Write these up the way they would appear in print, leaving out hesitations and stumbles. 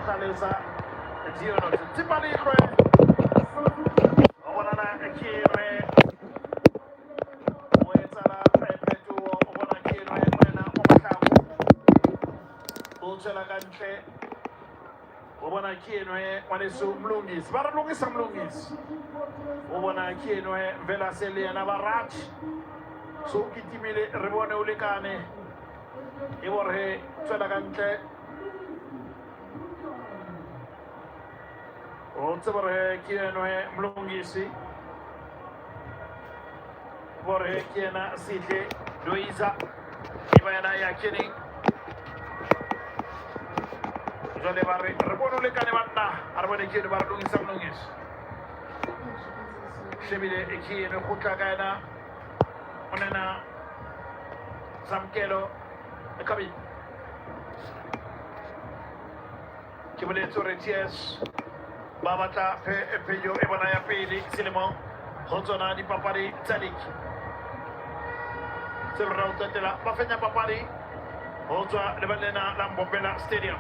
Khalesa Giono Tipalikwe Owana Kirwe Wetala Petu Owana Kirwe Wena Omakabu Uchela Ganche Owana Kirwe Wanesu Mlungis Baralungis Mlungis Owana Kirwe Vela Celia Barat So Kitimile Ribone Ulikane Iworhe Chela Ganche Otsabarhe Kienoe Mlungisi Borhe Kiena Site Luisa Ibayana Yakini Jole Barre Rebono Le Canemanda Arbane Kid Bardungis Samlungis Shemile Ekino Kutagana Onena Samkelo Kabi Kibule Torretiers Babata Peyo Ebanaya Peli Cinnamon Hotona di Papari Talik Several Tela Bafena Papari Hota Lebanena Lambombela Stadium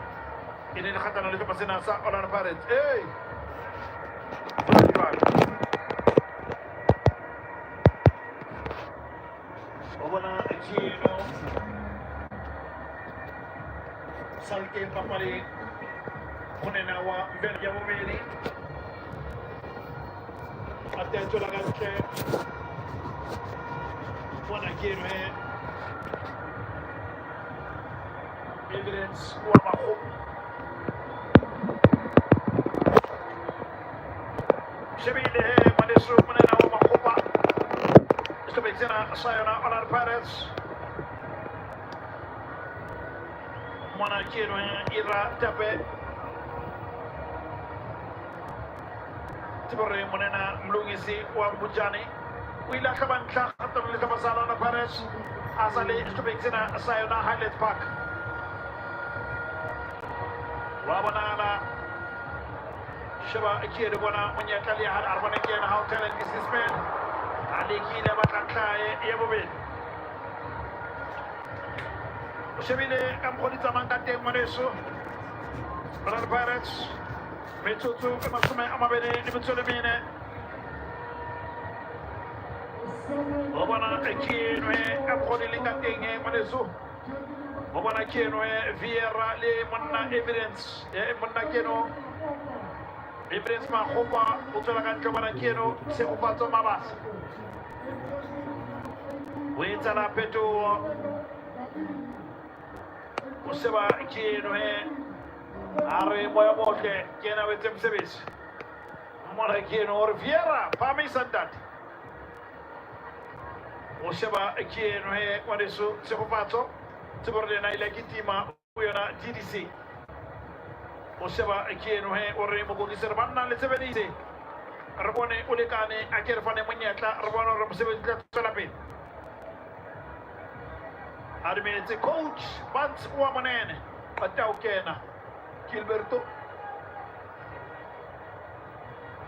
in the Hatana de Pasenasa on our parents. Hey! Obana Chino Salke Papari Unenawa Belgiumini Attento la ganche Buona Kirwe Evidence Wamaho Shabile Madesu Munena Wamahopa Stubexina Sayona Onar Paris Buona Kirwe Ira Tape Tiborre Monena Mlungisi wa Bujani Wila Kabanta Atoli Kabasala na Paris Asali Stubexina Sayona Highland Park Wabanana Shaba Akira Bona Munya Kali had Arbanaki and how talent is this man Ali Kina Bakakae Yabobin Shabile Kampolita Mangate Monesu Brother Pirates Metutu Masume Amabene Nibutulamine Obana Kinwe Apodilinga King Monesu Obana Kinwe Viera Le Mona Evidence Mona Keno Evidence Ma Hopa Utalagan Jobana Keno Sekupato Mabas Wetala Petu Useba Kinwe Are Moya Moke Kena with them service Mona Keno or Viera Pami Sandat Useba Kinwe Wanesu Sekupato Tibordena Ilakitima Uyana TDC Oseba Kieno he ore mo go servanna le sebedise Rabone Ulikane Akerfane Munyata Rabano Ramsebita Salapin Admit coach Bats Womanen Ataukena Gilberto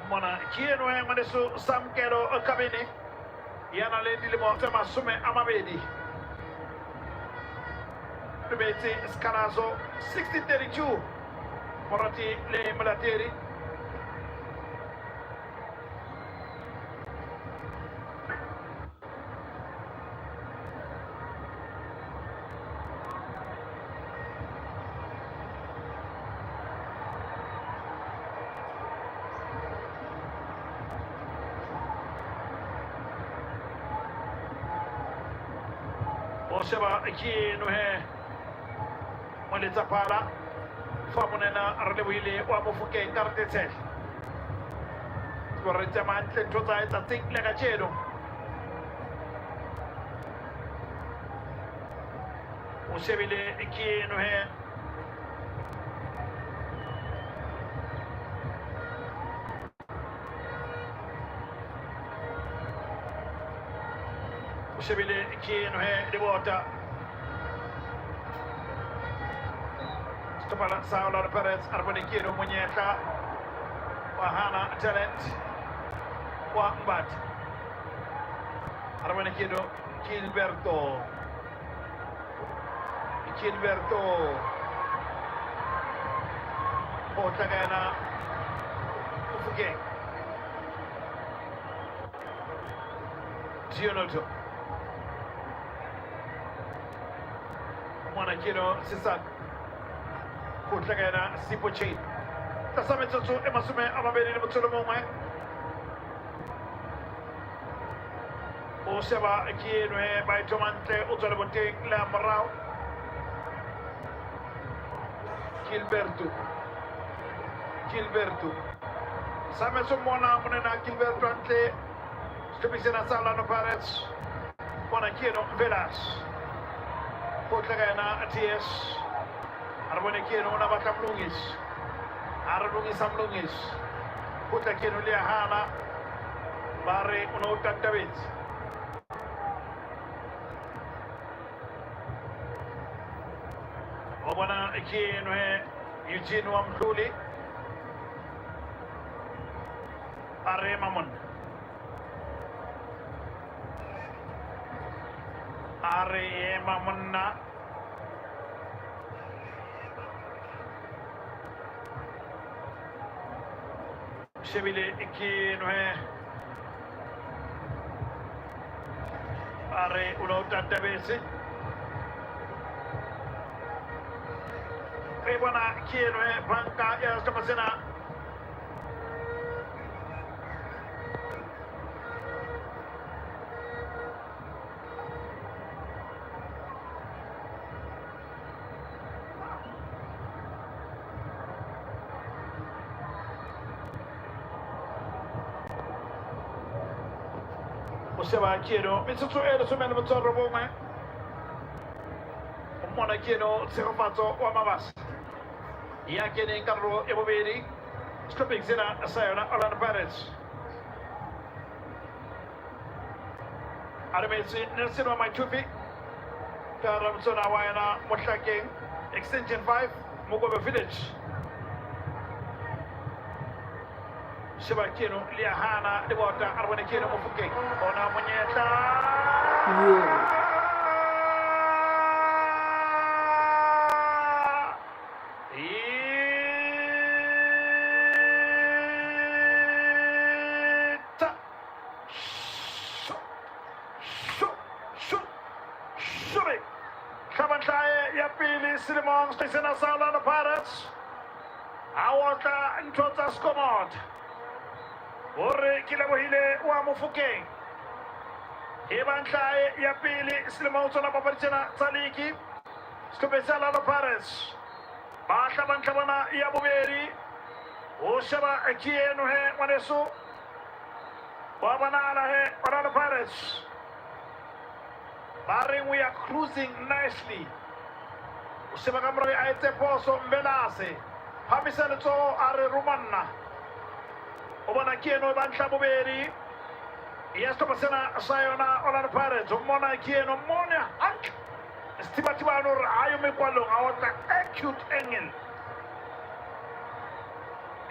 Mona Kieno he Manesu Samkero Kabini Yana Lady Limotama Sume Amabedi Rebete Scanazo 1632 Morati le Mulateri Oseba Kieno he Molita Pala Famunena Arlewili Wamufuke Cartetel Corretamente Tota et Atik Legacero Usebile Kieno he Usebile Kieno he Devota Tupala Saular Perez Arbanikiru Muñeca Wahana Talent Wambat Arbanikiru Gilberto Tagana Ufugeng. Gionoto. Monakino Sisak. Tagana Sipochi. Tasametsu Emasume Amabedi Mutulomome. Oseba Kienwe by Tomante Utolobote Lambrao. Gilberto. Sametsu Mona Monena Gilberto Ante. Stupicina Sala no Parets. Monakino Velas. Tagana Atias. Arbonekino Navatam Lungis. Arlungis Amlungis. Putakino Liahana. Bare Uno David. Obana Ekinwe Eugene Wamluli. Are Mamon. Are Mamonna. Shebile Ekinwe. Are Uno Database. Rebana Kienwe Banka Yastapasena. Oseba Kieno, Mr. Edison Motoro Bowman. Mona Kieno, Serofato, Wamavas. Yakini Carlo Ebobedi, stripping Zina, Sayona, Alan Paris. Aramesi, Nelson on my tupi. Karamsona Wayana, Moshaki, Extension 5, Mugoba Village. Shibakino, Liahana, the water, Arwanakino Mufuki, Ona Moneta. Simon Station Asala the Pirates. Awaka and Totas Command. Ore Kilabohile Wamufuke. Evankai Yapili Simon Papatina Saliki. Stupesala the Pirates. Bashaban Kabana Yabuveri. Oshaba Akienu Manesu. Wabanana Banana Pirates. Barring, we are cruising nicely. Simagamre aite poso mbelase. Hamisele to are Rumanna. Obana Kieno Bancha Buberi. Yesto Pasena Sayona Olan Pares. Mona Kieno Monia Ank. Stibatibano Ayome Kwalo. Awata acute engel.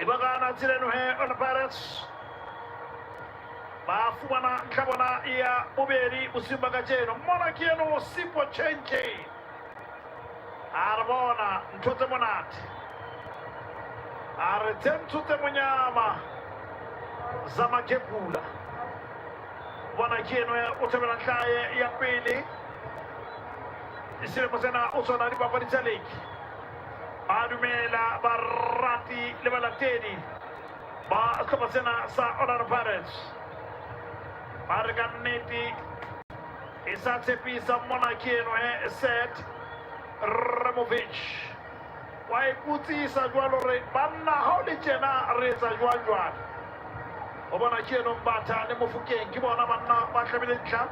Ibagana Tireno on the Pares. Bafumana Kabana Ia Buberi Usimbagajeno. Mona Kieno Sipo Chenche. Arbona Ntotemonat Artem Tutemunyama Zamakepula Wana Kienwe Utemelankaye Yapili Isireposena Usona Riba Paritalik Adumela Barati Levalateni Ba Skopasena Sa Onar Pares Marganeti Isatsepi Samona Kienwe set Ramovic. Why Puti Sajwalore Banna Holy Chena Reza Juan. Obana Kieno Bata, Nemofuke, Kibona Manna, Macamicha.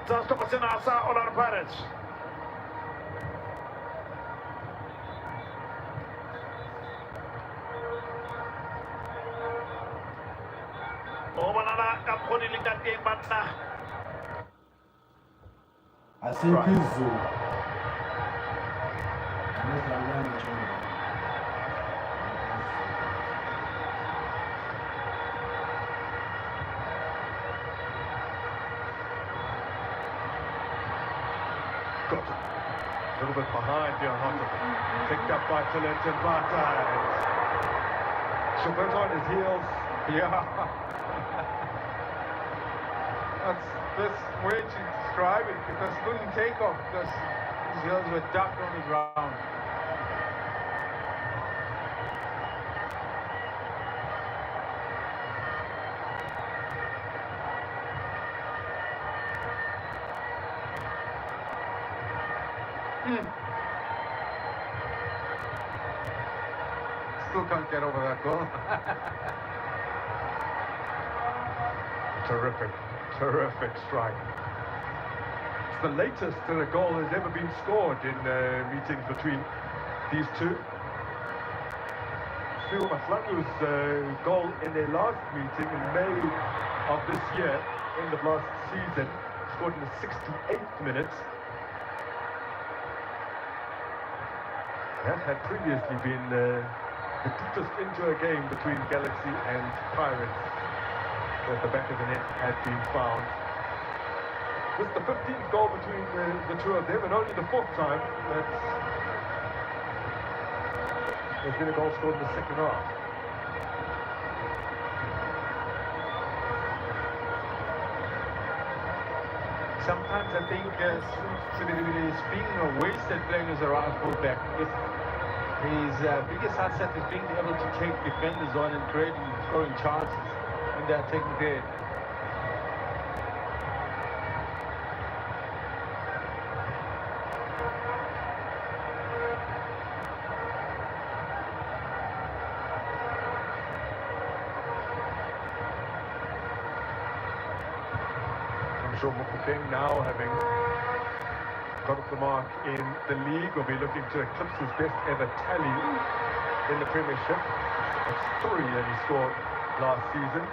Just to Pasena Sa on our parents. Obana Kaponi Ligate Banna. I think he's little bit behind here, picked up by Talented Mata. Schubert on his heels. Yeah. That's the best way to describe it, because he couldn't take off because his heels were ducked on the ground. Still can't get over that goal. Terrific strike. It's the latest that a goal has ever been scored in meetings between these two. Still Matlangu's goal in their last meeting in May of this year, end of last season, scored in the 68th minute. That had previously been the deepest into a game between Galaxy and Pirates at the back of the net had been found. This is the 15th goal between the two of them, and only the 4th time that there's been a goal scored in the second half. Sometimes I think Sibiribili is being wasted playing as a right fullback. His biggest asset is being able to take defenders on and creating scoring chances when they're taking care. I'm sure Mofokeng, now having got off the mark in the league, will be looking to eclipse his best ever tally in the Premiership. That's 3 that he scored last season.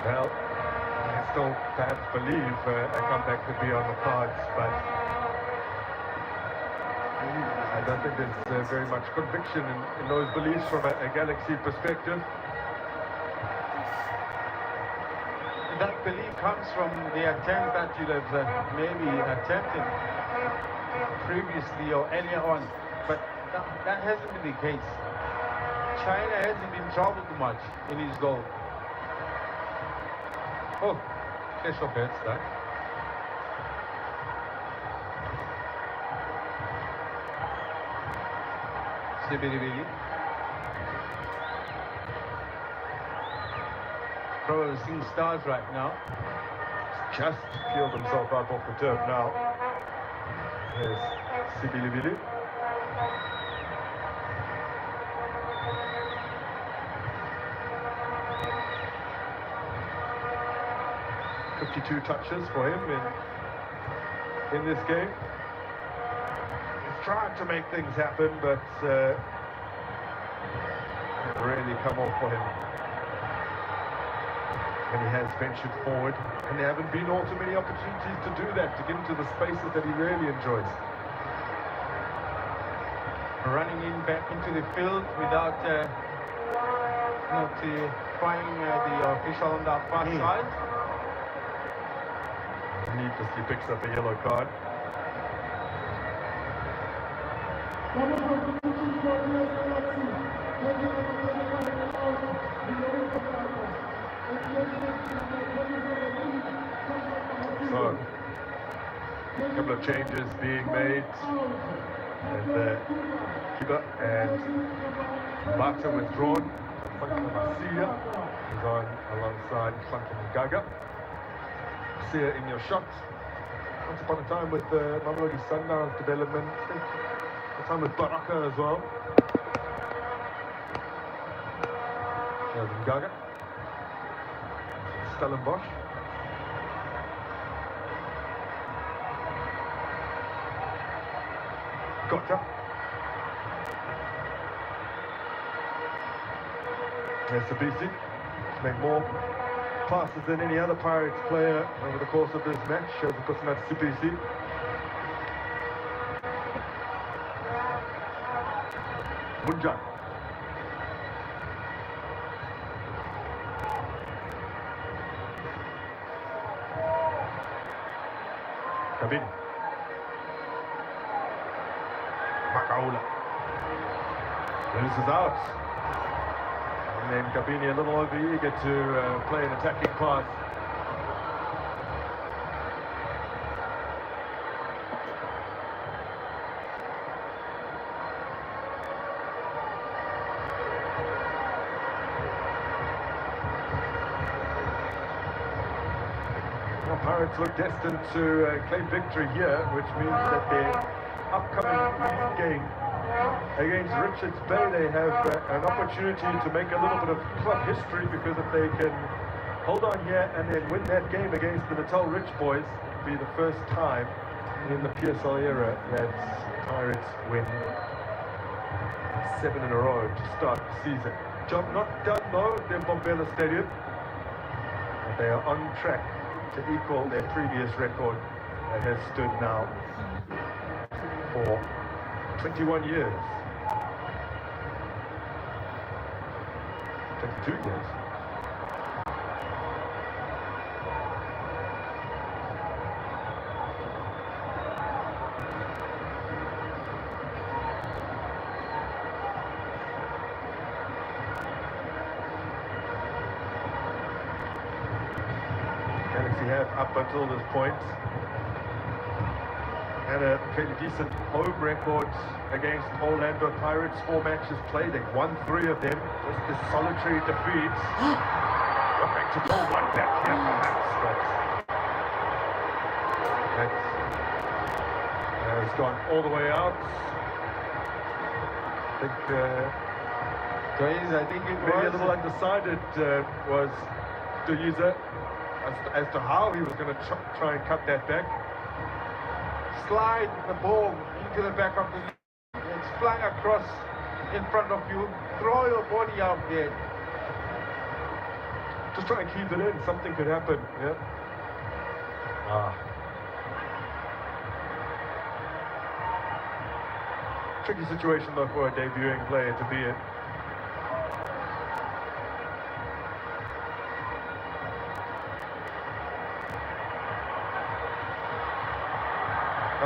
Well, I still perhaps believe a comeback could be on the cards, but I don't think there's very much conviction in those beliefs from a Galaxy perspective. That belief comes from the attempt that you'd have maybe attempted previously or earlier on, but that hasn't been the case. China hasn't been troubled much in his goal. Oh, flash of heads that. Sibiribili. Probably seeing stars right now. Just peeled himself up off the turf now. There's Sibilibili. Two touches for him in this game. He's trying to make things happen, but really come off for him. And he has ventured forward, and there haven't been all too many opportunities to do that, to get into the spaces that he really enjoys. Running in back into the field without notifying the official on that far side. Needlessly picks up a yellow card. So, a couple of changes being made, and keeper and Bata withdrawn. Funky Masia is on alongside Funky Gaga. Masia in your shot. Once upon a time with the Mamelodi Sundowns development. I think a time with Baraka as well. There's Gaga. Stellenbosch. Gotcha. There's Sabisi. Make more passes than any other Pirates player over the course of this match. Shows, of course, that's Sabisi. Munjan. Kabin. Makaula. Loses out. And then Kabini a little over eager to play an attacking pass. Now Pirates look destined to claim victory here, which means that their upcoming league game against Richards Bay, they have an opportunity to make a little bit of club history, because if they can hold on here and then win that game against the Natal Rich Boys, it'll be the first time in the PSL era that Pirates win 7 in a row to start the season. Job not done though at the Bombela Stadium, but they are on track to equal their previous record that has stood now for 21 years. 22 years. Galaxy have, up until this point, had a fairly decent home record against Orlando Pirates. 4 matches played, they've won 3 of them. Just the solitary defeats. Looking to pull one back here perhaps, but that has gone all the way out. I think I think it maybe a was little undecided was Duyuza as to how he was going to try and cut that back. slide the ball into the back of the net. It's flung across in front of you. Throw your body out there. Just try and keep it in. Something could happen. Yeah. Tricky situation though for a debuting player to be in.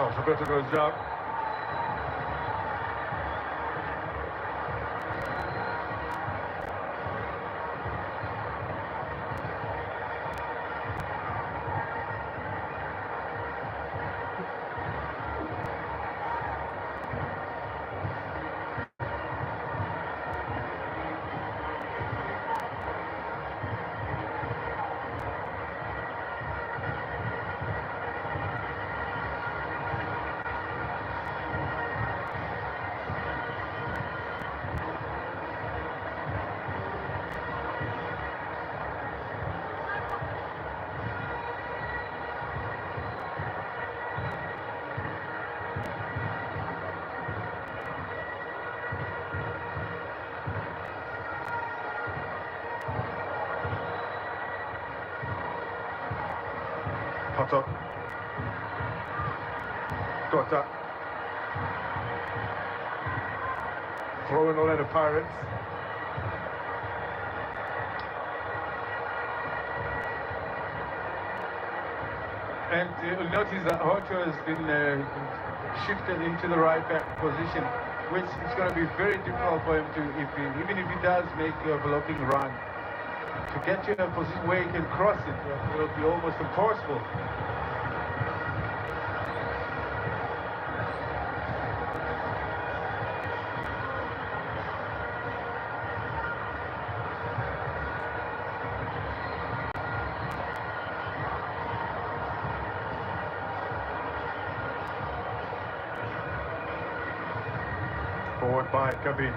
Oh, Roberto goes down. Potter. Got that. Throw in Orlando Pirates. And you'll notice that Hocho has been shifted into the right back position, which is going to be very difficult for him to, even if he does make a blocking run, to get to a position where he can cross it will be almost impossible. forward by Kabin.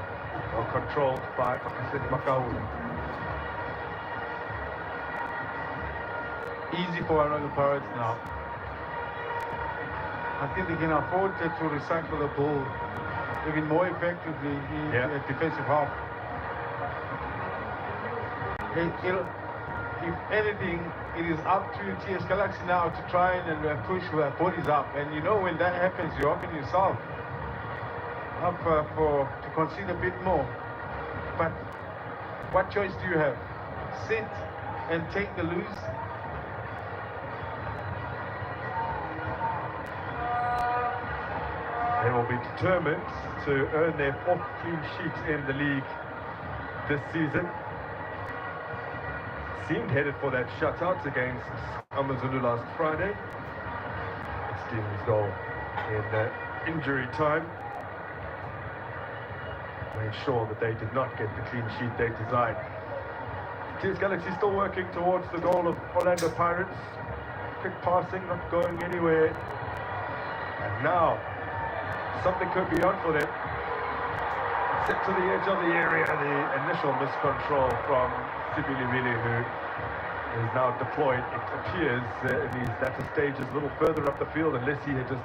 Well controlled by Makau. Easy for Orlando Pirates now. I think they can afford to recycle the ball even more effectively in the defensive half. If anything, it is up to TS Galaxy now to try and push their bodies up. And you know, when that happens, you open yourself up to concede a bit more. But what choice do you have? Sit and take the lose? They will be determined to earn their 4th clean sheet in the league this season. Seemed headed for that shutout against Amazulu last Friday. It's Stevens' goal in injury time made sure that they did not get the clean sheet they desired. TS Galaxy still working towards the goal of Orlando Pirates. Quick passing, not going anywhere. And now, something could be on for them. Set to the edge of the area, the initial miscontrol from Sibilivili, who is now deployed. It appears in these latter stages a little further up the field, unless he had just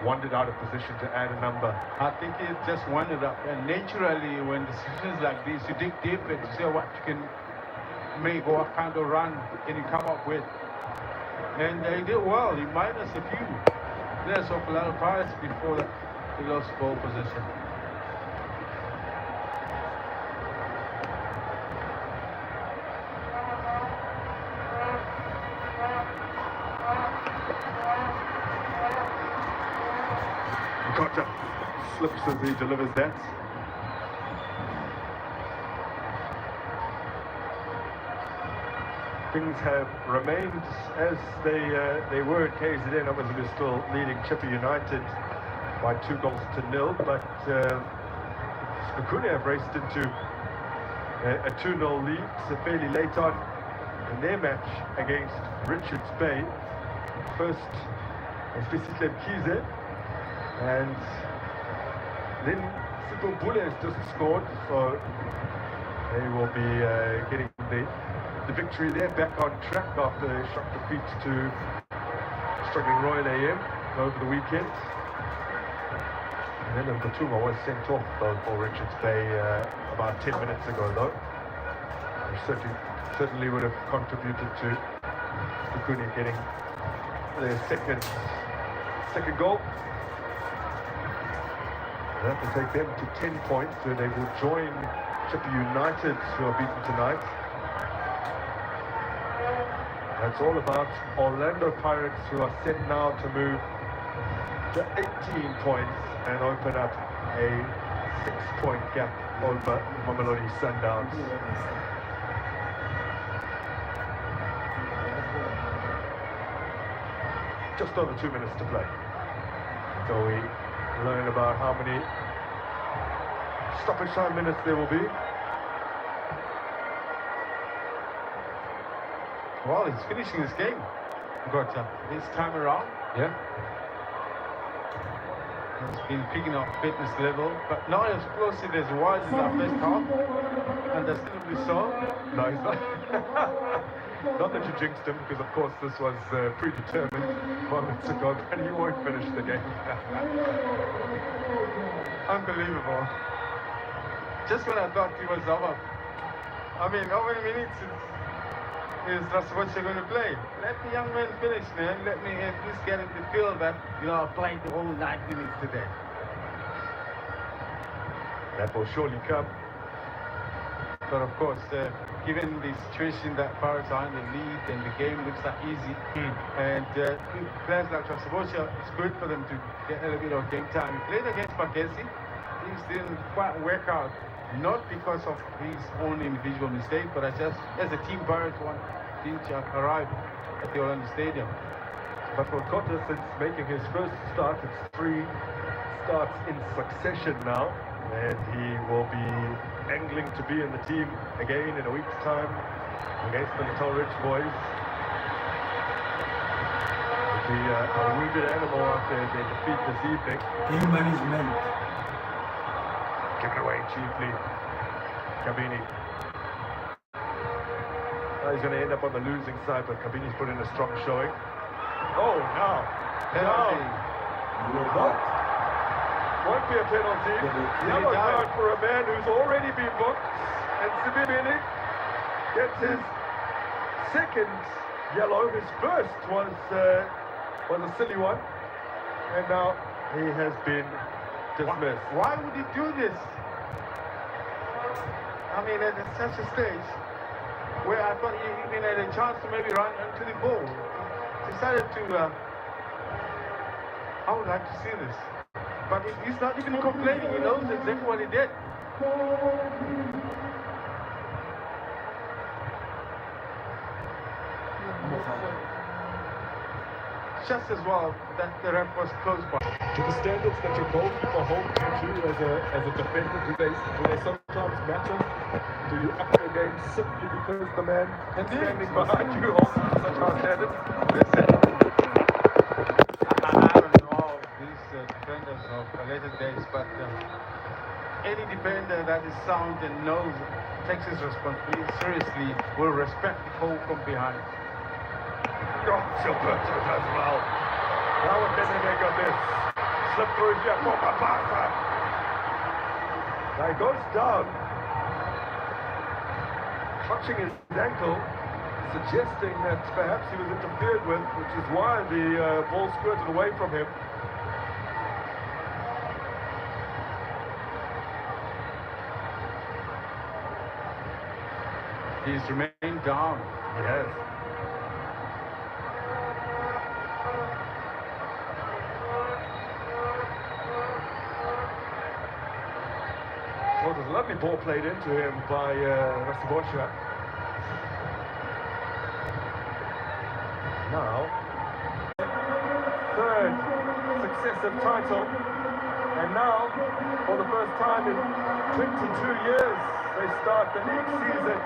wandered out of position to add a number. I think he just wandered up, and naturally when decisions like this, you dig deep and see what you can make or what kind of run can you come up with. And he did well. He minus a few players of Orlando Pirates before he lost ball position. Cotter slips as he delivers that. Things have remained as they were at KZN. Obviously, they're still leading Chippa United by 2-0, but Skakuna have raced into a 2-0 lead, so fairly late on in their match against Richards Bay. First, Spesitlem Kize. And then Sipho Bule has just scored, so they will be getting the victory there, back on track after a shock defeat to struggling Royal AM over the weekend. And then Mpatuma was sent off though for Richards Bay about 10 minutes ago though. Which certainly would have contributed to Sukuni getting their second goal. That will take them to 10 points, so they will join Chippa United, who are beaten tonight. That's all about Orlando Pirates, who are set now to move to 18 points and open up a 6-point gap over Mamelodi Sundowns. Just over 2 minutes to play. So we learn about how many stoppage time minutes there will be. Well, he's finishing this game. Got this time around. Yeah. He's been picking up fitness level, but not as explosive as he was in the first half. Understandably so. No, he's not. Not that you jinxed him, because of course this was predetermined moments ago, but he won't finish the game. Unbelievable. Just when I thought he was over. I mean, how many minutes is that's what you're going to play? Let the young man finish, man. Let me at least get him to feel that, you know, I played the whole 90 minutes today. That will surely come. But of course, given the situation that Pirates are in the lead and the game looks like easy, and players like Trasabosha, it's good for them to get a little bit of game time. He played against Makesi, things didn't quite work out, not because of his own individual mistake, but as a team, Pirates didn't arrive at the Orlando Stadium. But for Cotter, since making his first start, it's 3 starts in succession now, and he will be angling to be in the team again in a week's time against the Natal Ridge boys. It'll be a wounded animal after their defeat this evening. Game management. Given away cheaply. Kabini. He's going to end up on the losing side, but Kabini's put in a strong showing. Oh, now. Penalty. Won't be a penalty. Yellow card for a man who's already been booked. And Sibibini gets his second yellow. His first was a silly one. And now he has been dismissed. Why would he do this? I mean, at such a stage where I thought he even had a chance to maybe run into the ball. He decided to, I would like to see this. But he's not even complaining. He knows exactly what he did. Just as well that the ref was close by. To the standards that your goalkeeper holds you to as a defender, do they sometimes matter? Do you up your game simply because the man standing behind you holds you to such high standards? Listen, I don't know these defenders of later days, but any defender that is sound and knows, takes his responsibility seriously, will respect the goal from behind. Oh, Gilberto does well. Now what can they make of this? Slip through here for Mapasa. Now he goes down, clutching his ankle, suggesting that perhaps he was interfered with, which is why the ball squirted away from him. He's remained down. Yes. Well, there's a lovely ball played into him by Rasibosha. Now, third successive title. And now, for the first time in 22 years, they start the league season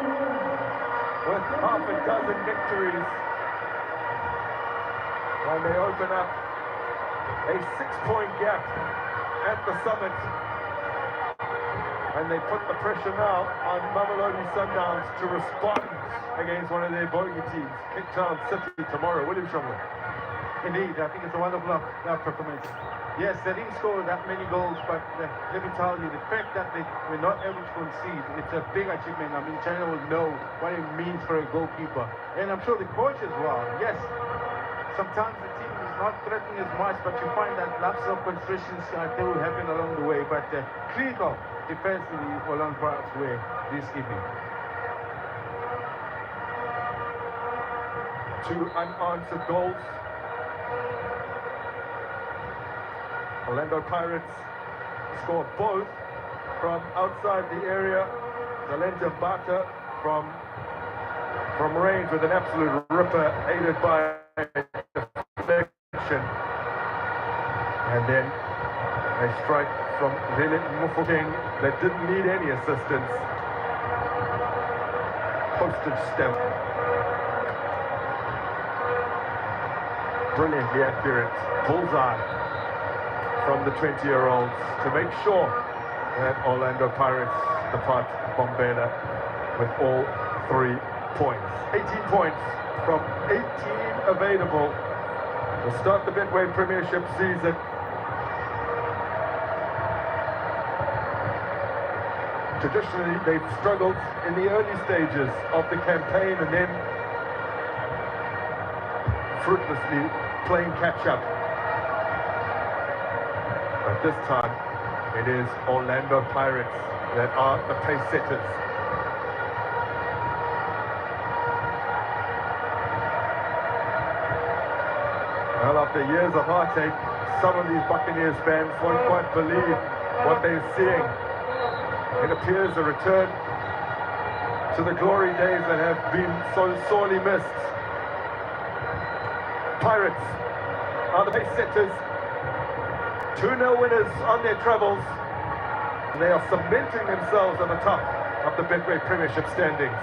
with half a dozen victories. And they open up a 6-point gap at the summit. And they put the pressure now on Mamelodi Sundowns to respond against one of their bogey teams, Cape Town City, tomorrow. William Shumlin. Indeed, I think it's a wonderful performance. Yes, they didn't score that many goals, but let me tell you, the fact that they were not able to concede, it's a big achievement. I mean, China will know what it means for a goalkeeper. And I'm sure the coach as well. Yes, sometimes the team is not threatening as much, but you find that lapse of concentrations they will happen along the way. But critical defensively along Brad's way this evening. Two unanswered goals. Orlando Pirates score both from outside the area. Zalenta Bata from range with an absolute ripper, aided by deflection. And then a strike from Vilit Mufokeng that didn't need any assistance. Postage stamp. Brilliantly accurate bullseye from the 20-year-olds to make sure that Orlando Pirates depart Bombela with all 3 points. 18 points from 18 available to start the Betway Premiership season. Traditionally, they've struggled in the early stages of the campaign and then fruitlessly playing catch-up. But this time, it is Orlando Pirates that are the pace setters. Well, after years of heartache, some of these Buccaneers fans won't quite believe what they're seeing. It appears a return to the glory days that have been so sorely missed. Pirates are the pace setters. 2-0 winners on their travels. And they are cementing themselves on the top of the Betway Premiership standings.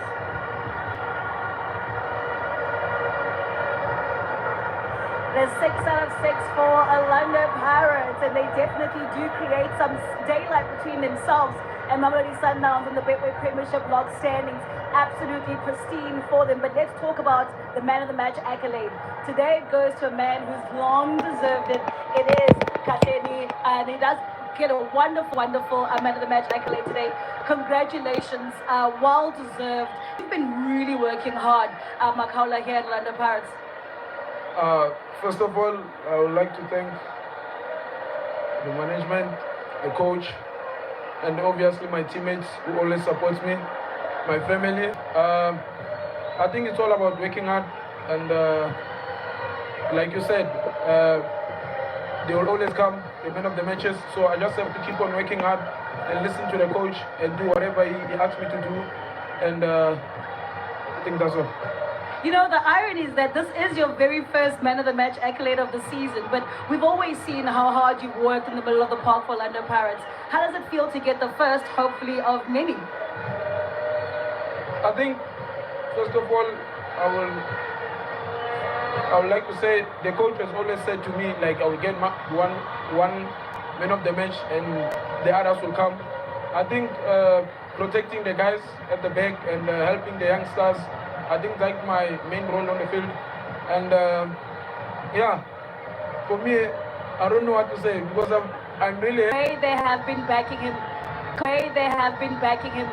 It is 6 out of 6 for Orlando Pirates, and they definitely do create some daylight between themselves and Mamelodi Sundowns in the Betway Premiership log standings. Absolutely pristine for them. But let's talk about the man of the match accolade. Today it goes to a man who's long deserved it. It is Kateni, and he does get a wonderful man of the match accolade today. Congratulations, well deserved. You've been really working hard, Makaula, here at Orlando Pirates. First of all, I would like to thank the management, the coach, and obviously my teammates who always support me, my family. I think it's all about working hard, and like you said, they will always come, the men of the matches. So I just have to keep on working hard and listen to the coach and do whatever he asks me to do. And I think that's all. You know, the irony is that this is your very first man of the match accolade of the season, but we've always seen how hard you've worked in the middle of the park for Orlando Pirates. How does it feel to get the first, hopefully, of many? I think, first of all, I would like to say the coach has always said to me, like, I will get one man of the match and the others will come. I think protecting the guys at the back and helping the youngsters, I think that's my main role on the field. And yeah, for me, I don't know what to say because I'm really... They have been backing him. They have been backing him.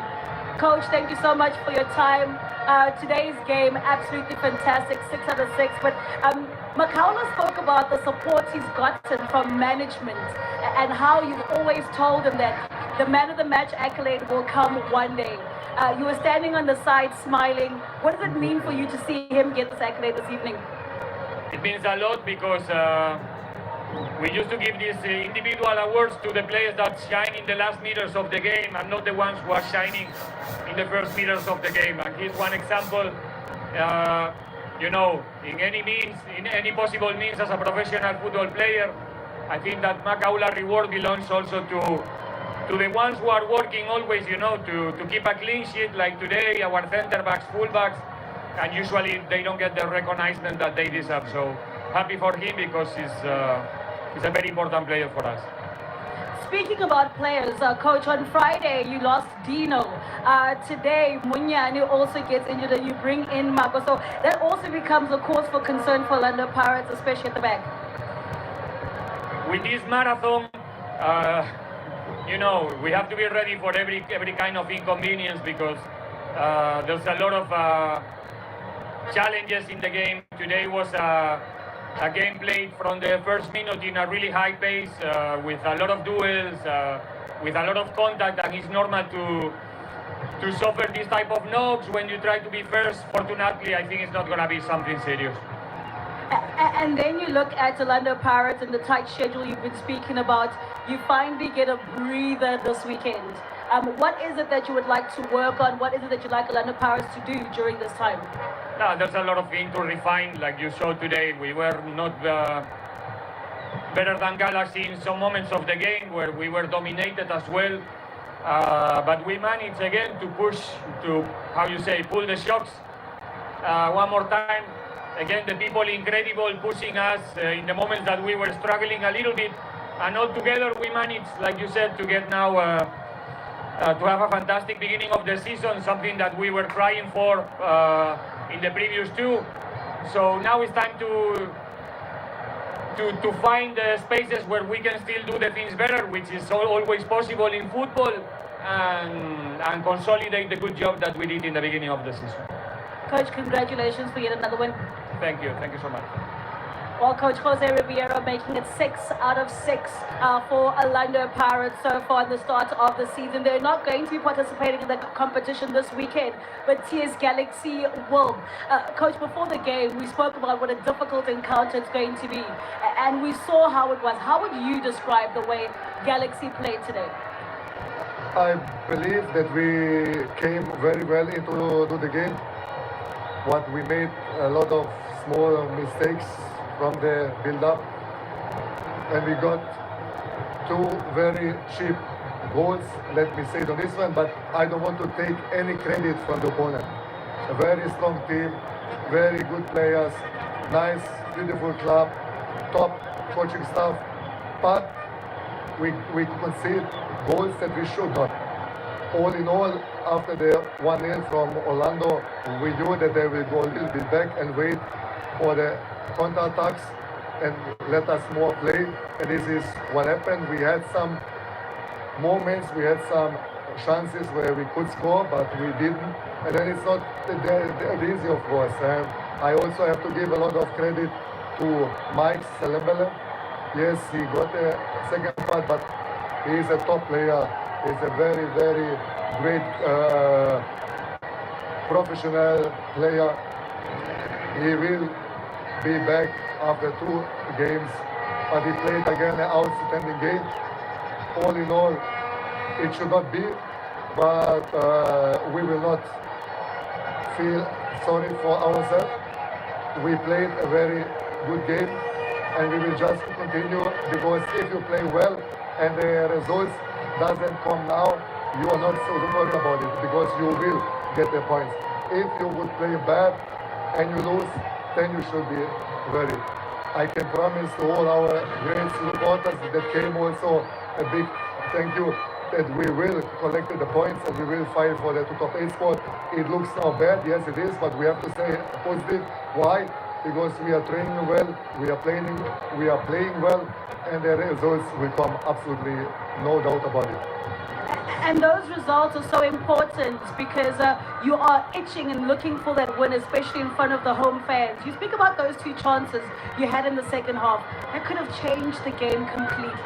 Coach, thank you so much for your time. Today's game, absolutely fantastic, 6 out of 6. But Makaula spoke about the support he's gotten from management and how you've always told him that the man of the match accolade will come one day. You were standing on the side smiling. What does it mean for you to see him get this accolade this evening? It means a lot because we used to give these individual awards to the players that shine in the last meters of the game and not the ones who are shining in the first meters of the game. And here's one example. You know, in any means, in any possible means as a professional football player, I think that Makaula reward belongs also to the ones who are working always, you know, to keep a clean sheet like today, our center backs, full backs, and usually they don't get the recognition that they deserve. So happy for him because he's a very important player for us. Speaking about players, Coach, on Friday you lost Dino. Today Munyani also gets injured and you bring in Mako. So that also becomes a cause for concern for Orlando Pirates, especially at the back. With this marathon, you know, we have to be ready for every kind of inconvenience because there's a lot of challenges in the game. Today was a game played from the first minute in a really high pace with a lot of duels, with a lot of contact, and it's normal to suffer this type of knocks when you try to be first. Fortunately, I think it's not going to be something serious. And then you look at Orlando Pirates and the tight schedule you've been speaking about. You finally get a breather this weekend. What is it that you would like to work on? What is it that you'd like Orlando Pirates to do during this time? No, there's a lot of things to refine. Like you saw today, we were not better than Galaxy in some moments of the game where we were dominated as well. But we managed again to push, to, how you say, pull the shocks one more time. Again, the people incredible pushing us in the moments that we were struggling a little bit. And all together we managed, like you said, to get now to have a fantastic beginning of the season, something that we were trying for in the previous two. So now it's time to find the spaces where we can still do the things better, which is always possible in football, and consolidate the good job that we did in the beginning of the season. Coach, congratulations for yet another win. Thank you so much. Well, Coach Jose Riviera making it 6 out of 6 for Orlando Pirates so far in the start of the season. They're not going to be participating in the competition this weekend, but TS Galaxy will. Coach, before the game, we spoke about what a difficult encounter it's going to be, and we saw how it was. How would you describe the way Galaxy played today? I believe that we came very well into the game. What we made a lot of small mistakes from the build-up, and we got two very cheap goals, let me say it on this one, but I don't want to take any credit from the opponent. A very strong team, very good players, nice, beautiful club, top coaching staff, but we concede goals that we should not. All in all, after the 1-0 from Orlando, we knew that they will go a little bit back and wait for the counter-attacks and let us more play. And this is what happened. We had some moments, we had some chances where we could score, but we didn't. And then it's not that easy, of course. And I also have to give a lot of credit to Mike Selembele. Yes, he got the second part, but he is a top player. He's a very, very great professional player. He will be back after 2 games, but he played again an outstanding game. All in all, it should not be, but we will not feel sorry for ourselves. We played a very good game, and we will just continue, because if you play well and the results doesn't come now, you are not so worried about it, because you will get the points. If you would play bad and you lose, then you should be worried. I can promise to all our great supporters that came also a big thank you, that we will collect the points and we will fight for the top 8 spot. It looks now bad, yes it is, but we have to stay positive. Why? Because we are training well, we are playing well, and the results will come, absolutely no doubt about it. And those results are so important because you are itching and looking for that win, especially in front of the home fans. You speak about those 2 chances you had in the second half. That could have changed the game completely.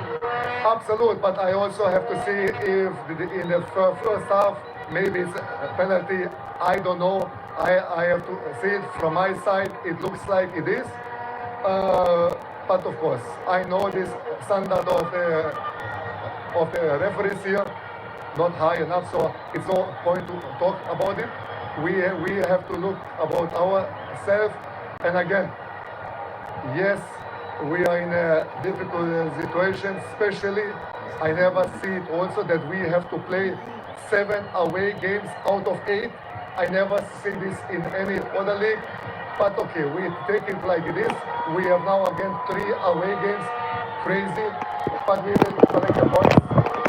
Absolute, but I also have to see if in the first half, maybe it's a penalty. I don't know. I have to see it from my side. It looks like it is. But of course, I know this standard of the referees here, not high enough, so it's no point to talk about it. We have to look about ourselves. And again, yes, we are in a difficult situation, especially I never see it also that we have to play 7 away games out of 8. I never see this in any other league. But okay, we take it like it is. We have now again 3 away games. Crazy, but we will collect the points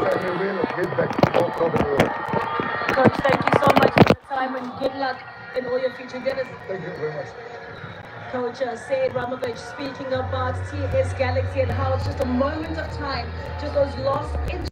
and we will get back. No problem at all. Coach, thank you so much for the time and good luck in all your future endeavors. Thank you very much. Coach Said Ramovich speaking about TS Galaxy and how it's just a moment of time, just those last inches.